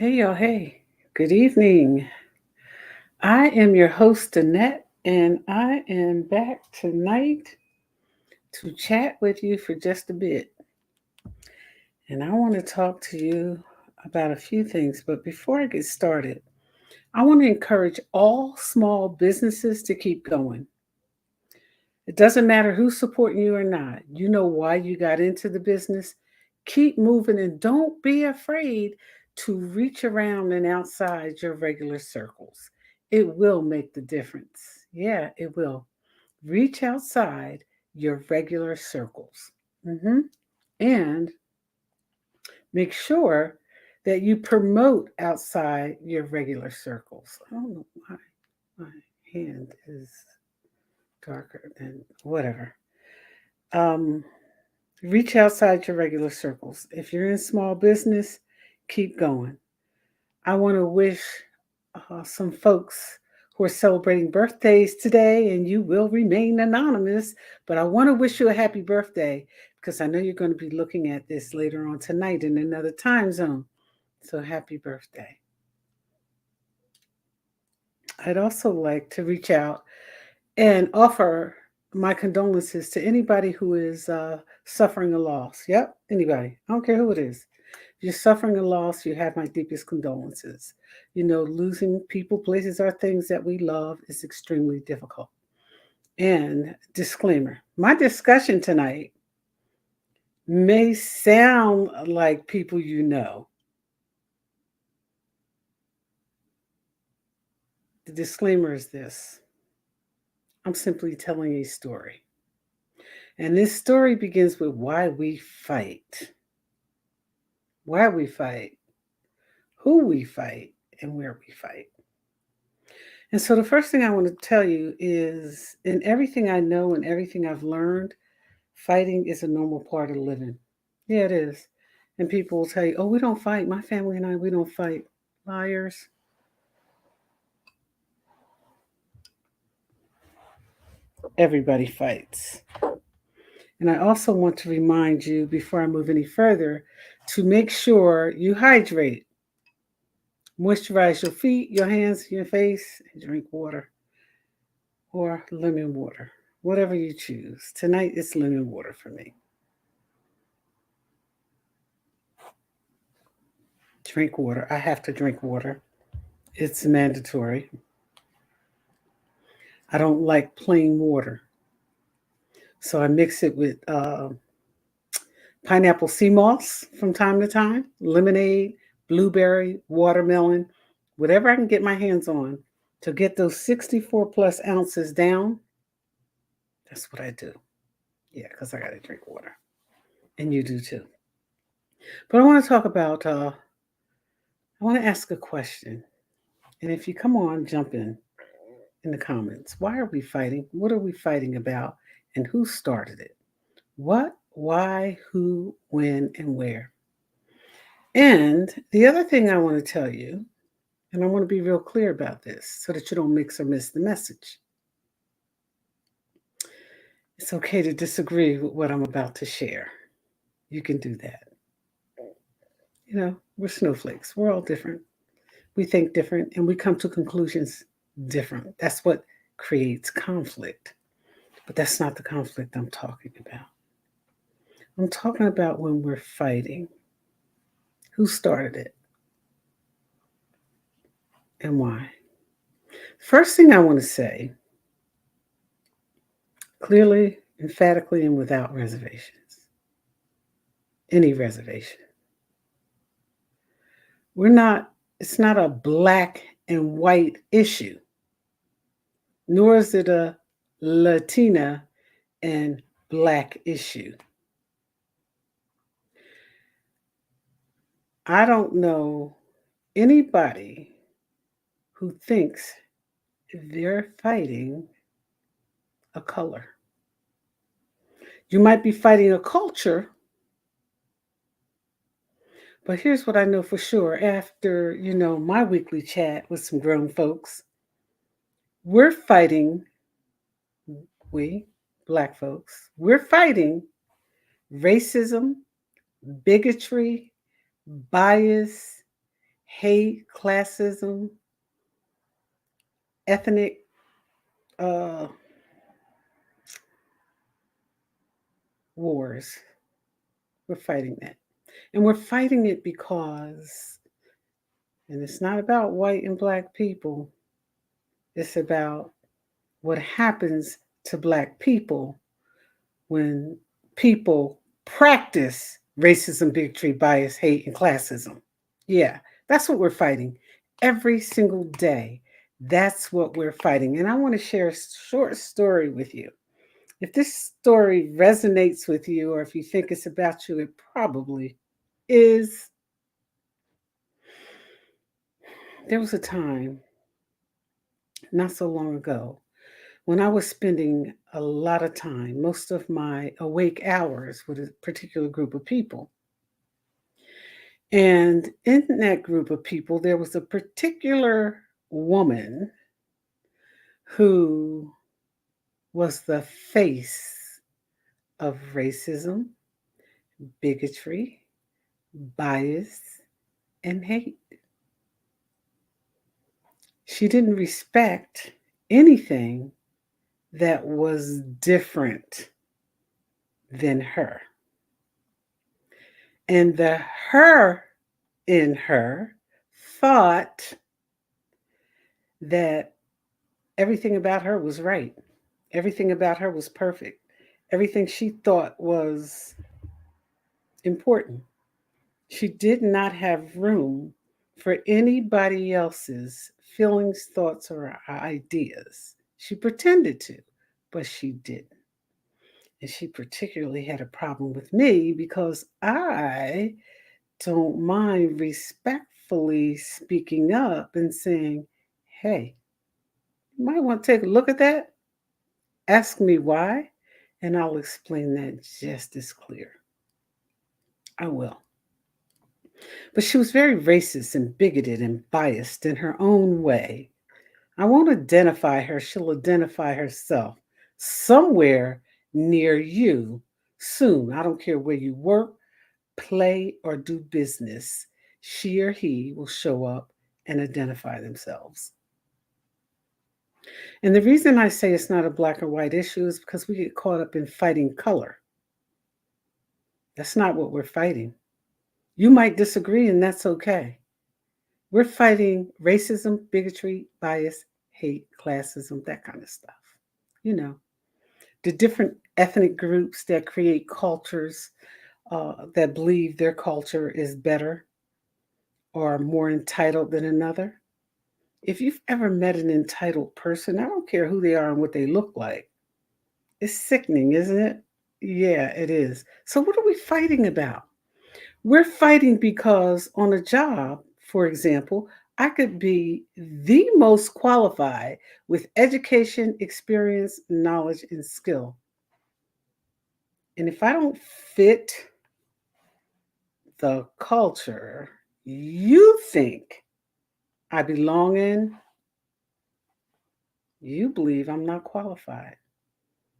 Hey, y'all. Hey, good evening. I am your host, Annette, and I am back tonight to chat with you for just a bit. And I want to talk to you about a few things. But before I get started, I want to encourage all small businesses to keep going. It doesn't matter who's supporting you or not. You know why you got into the business. Keep moving and don't be afraid to reach around and outside your regular circles. It will make the difference. Yeah, it will. Reach outside your regular circles. And make sure that you promote outside your regular circles. I don't know why my hand is darker than whatever. Um, Reach outside your regular circles. If you're in small business, keep going. I want to wish some folks who are celebrating birthdays today, and you will remain anonymous, but I want to wish you a happy birthday because I know you're going to be looking at this later on tonight in another time zone. So happy birthday. I'd also like to reach out and offer my condolences to anybody who is suffering a loss. Yep, anybody. I don't care who it is. If you're suffering a loss, you have my deepest condolences. You know, losing people, places, or things that we love is extremely difficult. And disclaimer, my discussion tonight may sound like people you know. The disclaimer is this: I'm simply telling a story. And this story begins with why we fight. Why we fight, who we fight, and where we fight. And so the first thing I want to tell you is in everything I know and everything I've learned, fighting is a normal part of living. Yeah, it is. And people will tell you, oh, we don't fight. My family and I, we don't fight. Liars. Everybody fights. And I also want to remind you before I move any further to make sure you hydrate. Moisturize your feet, your hands, your face, and drink water or lemon water, whatever you choose. Tonight it's lemon water for me. Drink water. I have to drink water. It's mandatory. I don't like plain water. So I mix it with pineapple sea moss from time to time, lemonade, blueberry, watermelon, whatever I can get my hands on to get those 64 plus ounces down. That's what I do. Yeah, because I got to drink water. And you do too. But I want to talk about, I want to ask a question. And if you come on, jump in the comments. Why are we fighting? What are we fighting about? And who started it? What, why, who, when, and where? And the other thing I want to tell you, and I want to be real clear about this so that you don't mix or miss the message. It's okay to disagree with what I'm about to share. You can do that. You know, we're snowflakes. We're all different. We think different and we come to conclusions different. That's what creates conflict. But that's not the conflict I'm talking about. I'm talking about when we're fighting. Who started it and why? First thing I want to say, clearly, emphatically, and without reservations, any reservation. It's not a black and white issue, nor is it a Latina and black issue. I don't know anybody who thinks they're fighting a color. You might be fighting a culture, but here's what I know for sure after, my weekly chat with some grown folks. We're fighting, we, black folks, we're fighting racism, bigotry, bias, hate, classism, ethnic uh, wars. We're fighting that. And we're fighting it because, and it's not about white and black people, it's about what happens to black people when people practice racism, bigotry, bias, hate, and classism. Yeah, that's what we're fighting every single day. That's what we're fighting. And I want to share a short story with you. If this story resonates with you, or if you think it's about you, it probably is. There was a time not so long ago when I was spending a lot of time, most of my awake hours, with a particular group of people. And in that group of people, there was a particular woman who was the face of racism, bigotry, bias, and hate. She didn't respect anything that was different than her. And the her in her thought that everything about her was right. Everything about her was perfect. Everything she thought was important. She did not have room for anybody else's feelings, thoughts, or ideas. She pretended to, but she didn't. And she particularly had a problem with me because I don't mind respectfully speaking up and saying, hey, you might want to take a look at that. Ask me why, and I'll explain that just as clear. I will. But she was very racist and bigoted and biased in her own way. I won't identify her, she'll identify herself somewhere near you soon. I don't care where you work, play, or do business. She or he will show up and identify themselves. And the reason I say it's not a black or white issue is because we get caught up in fighting color. That's not what we're fighting. You might disagree, and that's okay. We're fighting racism, bigotry, bias, hate, classism, that kind of stuff. You know, the different ethnic groups that create cultures that believe their culture is better or more entitled than another. If you've ever met an entitled person, I don't care who they are and what they look like, it's sickening, isn't it? Yeah, it is. So, what are we fighting about? We're fighting because on a job, for example, I could be the most qualified with education, experience, knowledge, and skill. And if I don't fit the culture you think I belong in, you believe I'm not qualified.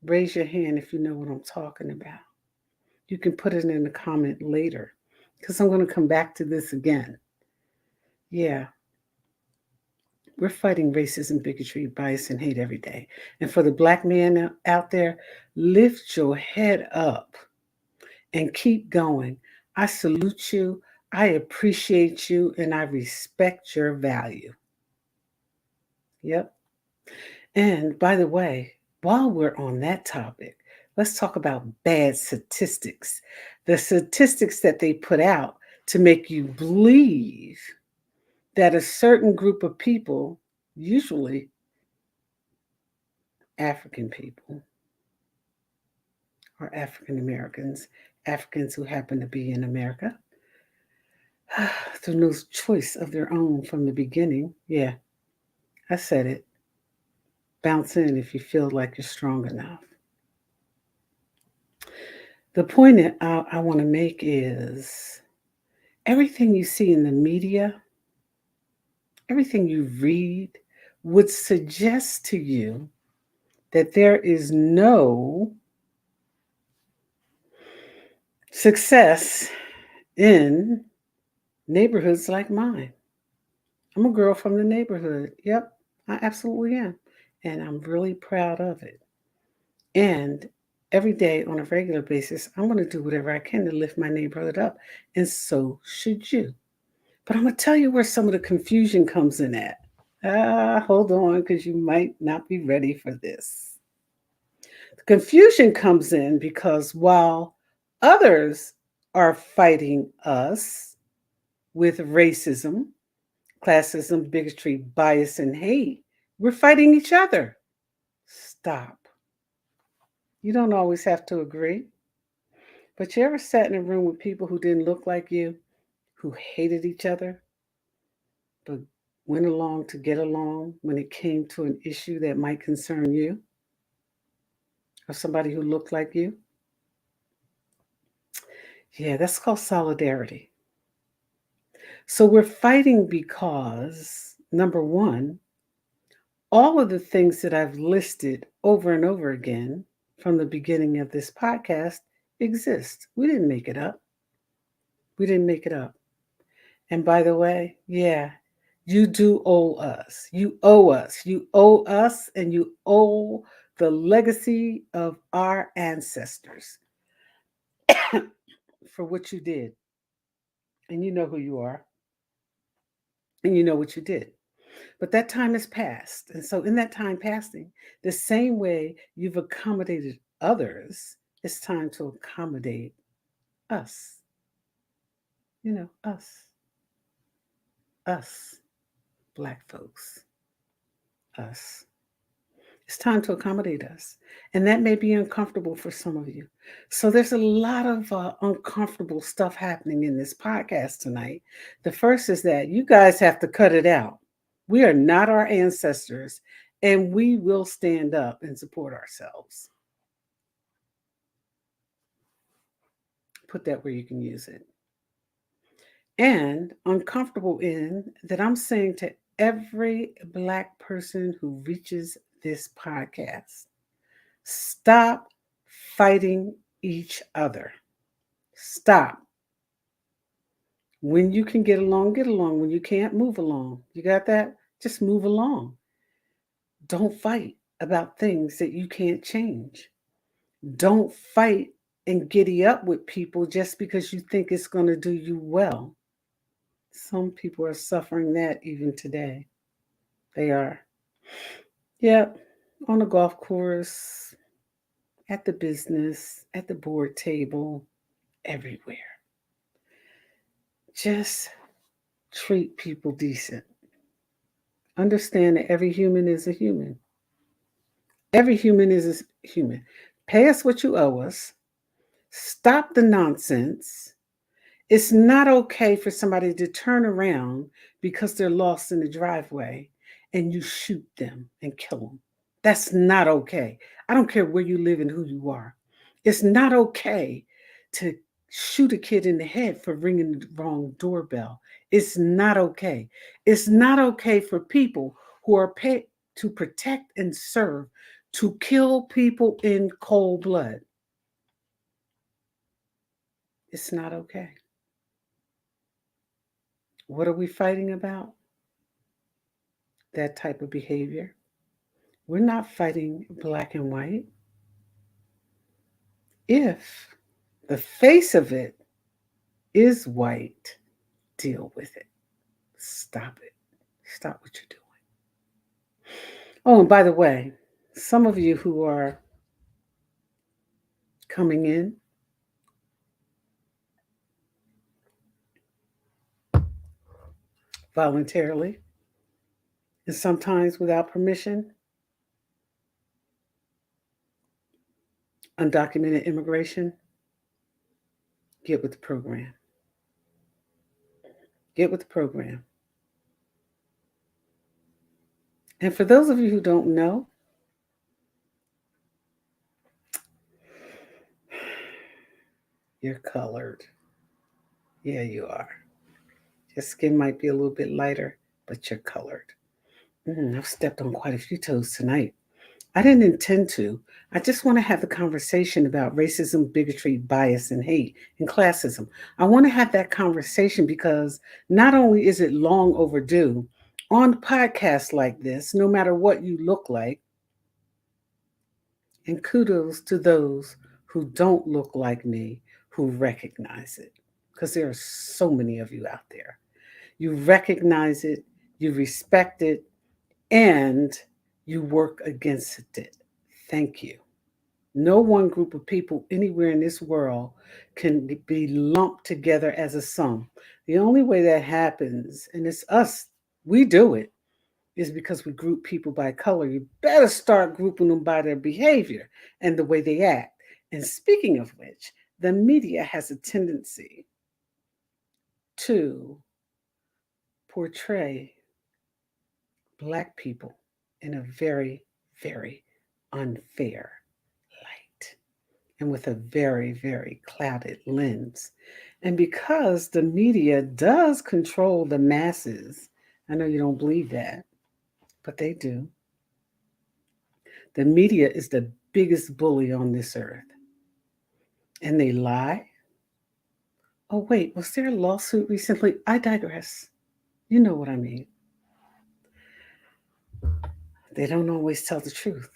Raise your hand if you know what I'm talking about. You can put it in the comment later because I'm going to come back to this again. Yeah, we're fighting racism, bigotry, bias, and hate every day. And for the black man out there, lift your head up and keep going. I salute you, I appreciate you, and I respect your value. Yep. And by the way, while we're on that topic, let's talk about bad statistics. The statistics that they put out to make you believe that a certain group of people, usually African people or African Americans, Africans who happen to be in America, through no choice of their own from the beginning. Yeah, I said it. Bounce in if you feel like you're strong enough. The point that I want to make is everything you see in the media, everything you read would suggest to you that there is no success in neighborhoods like mine. I'm a girl from the neighborhood. Yep, I absolutely am. And I'm really proud of it. And every day on a regular basis, I'm going to do whatever I can to lift my neighborhood up. And so should you. But I'm going to tell you where some of the confusion comes in at. Hold on, because you might not be ready for this. The confusion comes in because while others are fighting us with racism, classism, bigotry, bias, and hate, we're fighting each other. Stop. You don't always have to agree. But you ever sat in a room with people who didn't look like you, who hated each other, but went along to get along when it came to an issue that might concern you or somebody who looked like you? Yeah, that's called solidarity. So we're fighting because, number one, all of the things that I've listed over and over again from the beginning of this podcast exist. We didn't make it up. We didn't make it up. And by the way, yeah, you do owe us. You owe us. You owe us, and you owe the legacy of our ancestors for what you did. And you know who you are, and you know what you did. But that time has passed. And so, in that time passing, the same way you've accommodated others, it's time to accommodate us. Us, Black folks, us. It's time to accommodate us. And that may be uncomfortable for some of you. So there's a lot of uncomfortable stuff happening in this podcast tonight. The first is that you guys have to cut it out. We are not our ancestors, and we will stand up and support ourselves. Put that where you can use it. And uncomfortable in that I'm saying to every Black person who reaches this podcast, stop fighting each other. Stop. When you can get along, get along. When you can't, move along. You got that? Just move along. Don't fight about things that you can't change. Don't fight and giddy up with people just because you think it's going to do you well. Some people are suffering that even today. They are. Yep, on the golf course, at the business, at the board table, everywhere. Just treat people decent. Understand that every human is a human. Every human is a human. Pay us what you owe us. Stop the nonsense. It's not okay for somebody to turn around because they're lost in the driveway and you shoot them and kill them. That's not okay. I don't care where you live and who you are. It's not okay to shoot a kid in the head for ringing the wrong doorbell. It's not okay. It's not okay for people who are paid to protect and serve to kill people in cold blood. It's not okay. What are we fighting about? That type of behavior. We're not fighting black and white. If the face of it is white, deal with it. Stop it. Stop what you're doing. Oh, and by the way, some of you who are coming in voluntarily and sometimes without permission, undocumented immigration, get with the program. Get with the program. And for those of you who don't know, you're colored. Yeah, you are. Your skin might be a little bit lighter, but you're colored. I've stepped on quite a few toes tonight. I didn't intend to. I just want to have the conversation about racism, bigotry, bias, and hate, and classism. I want to have that conversation because not only is it long overdue, on podcasts like this, no matter what you look like. And kudos to those who don't look like me who recognize it, because there are so many of you out there. You recognize it, you respect it, and you work against it. Thank you. No one group of people anywhere in this world can be lumped together as a sum. The only way that happens, and it's us, we do it, is because we group people by color. You better start grouping them by their behavior and the way they act. And speaking of which, the media has a tendency to portray Black people in a very, very unfair light and with a very, very clouded lens. And because the media does control the masses, I know you don't believe that, but they do. The media is the biggest bully on this earth. And they lie. Oh, wait, was there a lawsuit recently? I digress. You know what I mean. They don't always tell the truth.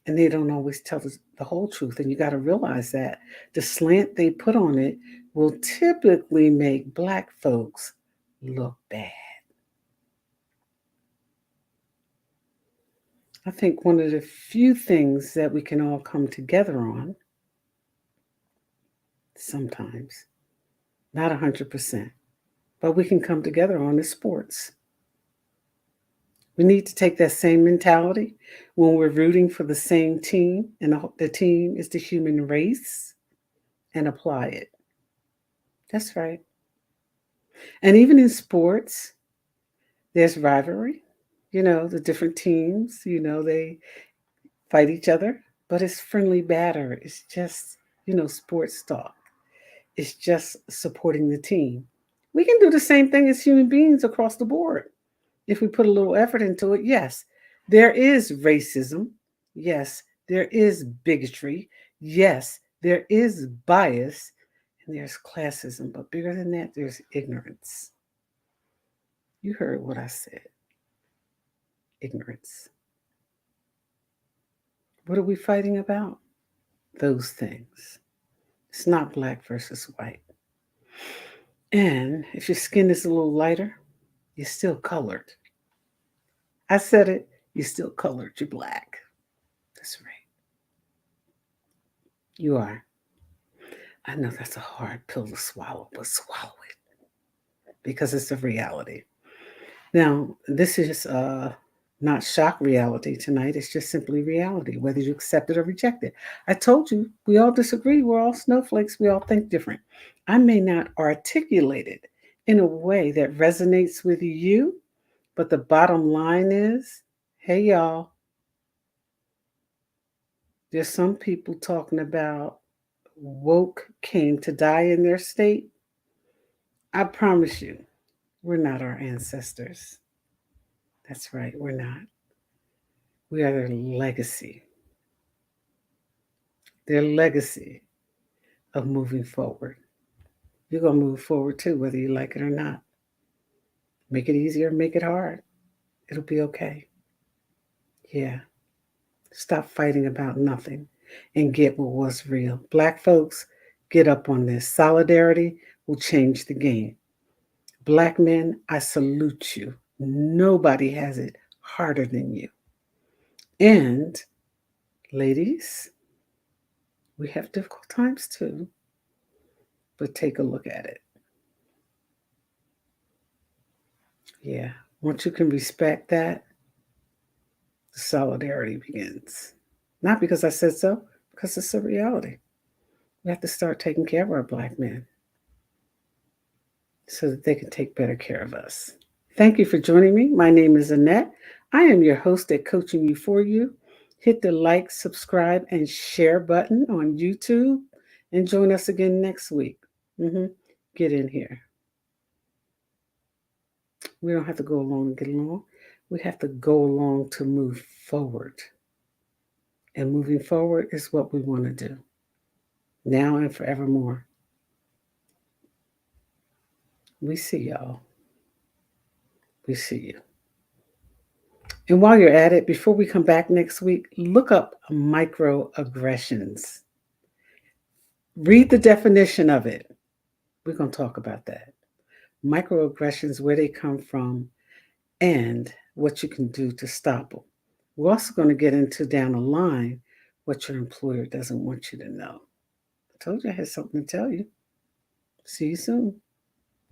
And they don't always tell the whole truth. And you got to realize that the slant they put on it will typically make Black folks look bad. I think one of the few things that we can all come together on, sometimes, not 100%, but we can come together on is sports. We need to take that same mentality when we're rooting for the same team, and the team is the human race, and apply it. That's right. And even in sports, there's rivalry. The different teams, they fight each other, but it's friendly batter. It's just, sports talk. It's just supporting the team. We can do the same thing as human beings across the board if we put a little effort into it. Yes, there is racism. Yes, there is bigotry. Yes, there is bias. And there's classism. But bigger than that, there's ignorance. You heard what I said, ignorance. What are we fighting about? Those things. It's not Black versus white. And if your skin is a little lighter, you're still colored. I said it, you're still colored. You're Black. That's right. You are. I know that's a hard pill to swallow, but swallow it because it's a reality. Now, this is not shock reality tonight. It's just simply reality, whether you accept it or reject it. I told you, we all disagree. We're all snowflakes. We all think different. I may not articulate it in a way that resonates with you, but the bottom line is, hey, y'all, there's some people talking about woke came to die in their state. I promise you, we're not our ancestors. That's right, we're not. We are their legacy. Their legacy of moving forward. You're going to move forward too, whether you like it or not. Make it easier, make it hard. It'll be okay. Yeah. Stop fighting about nothing and get what was real. Black folks, get up on this. Solidarity will change the game. Black men, I salute you. Nobody has it harder than you. And ladies, we have difficult times too, but take a look at it. Yeah. Once you can respect that, the solidarity begins. Not because I said so, because it's a reality. We have to start taking care of our Black men so that they can take better care of us. Thank you for joining me. My name is Annette. I am your host at Coaching You For You. Hit the like, subscribe, and share button on YouTube and join us again next week. Get in here. We don't have to go along and get along. We have to go along to move forward. And moving forward is what we want to do now and forevermore. We see y'all. We see you. And while you're at it, before we come back next week, look up microaggressions. Read the definition of it. We're going to talk about that. Microaggressions, where they come from, and what you can do to stop them. We're also going to get into down the line what your employer doesn't want you to know. I told you I had something to tell you. See you soon.